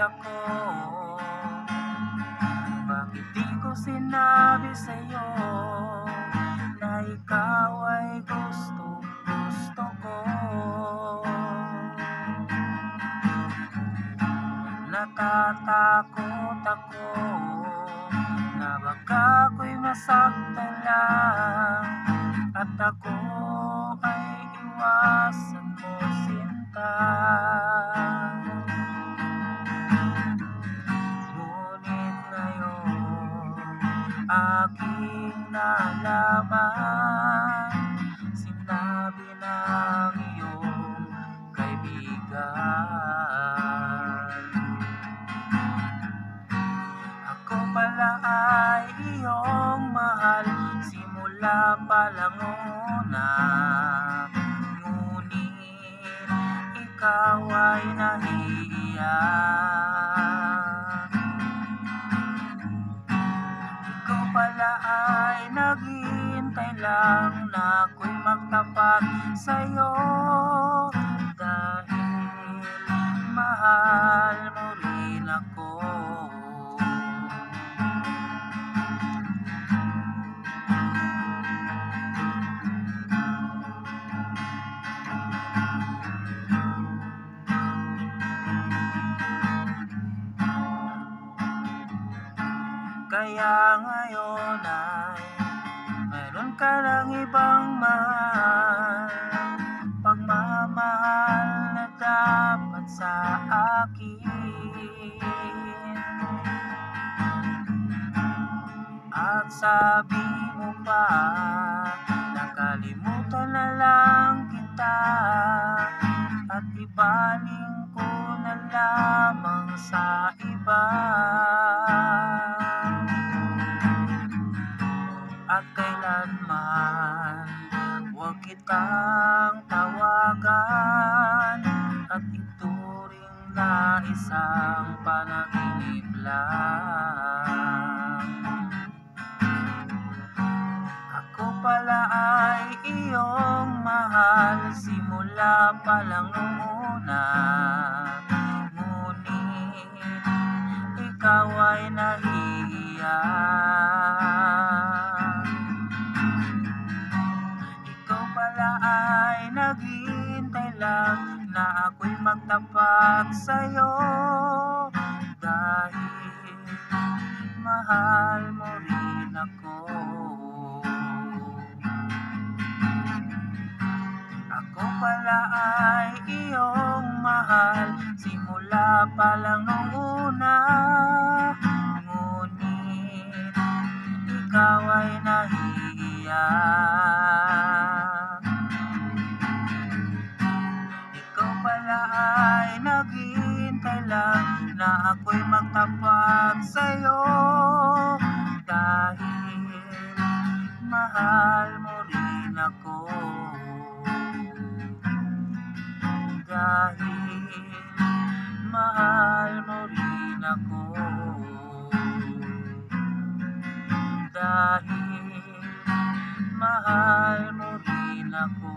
ako? Bakit di ko sinabi sa'yo na ikaw ay gusto ko? Natatakot ako na baka ako'y masaktan lang at ako ay iwasan mo, sinta. Ngunit ngayon aking nalaman, sinabi ng iyong kaibigan, ako pala ay iyong mahal simula pa lang una. Ngunit ikaw ay nahihiya. Ikaw pala ay naghihintay lang na ako'y magtapat sa'yo, dahil mahal mo rin ako. Kaya ngayon ay meron ka ng ibang mahal, pagmamahal na dapat sa akin. At sabi mo pa, nakalimutan na lang kita at ibaling ko na lamang sa iba. At kailanman huwag kitang tawagan at ituring na isang panaginip lang. Ako pala ay iyong mahal simula pa lang nung una. Ngunit ikaw ay nahihiya. Ikaw pala ay naghihintay lang na ako'y magtapat sa'yo, dahil mahal mo rin ako. Ako pala ay iyong mahal simula pa lang nung una. Ngunit ikaw ay nahihiya. Ikaw pala ay naghihintay lang na ako'y magtapat sa'yo, dahil mahal mo rin ako. Dahil mahal mo rin ako. Dahil mahal mo rin ako.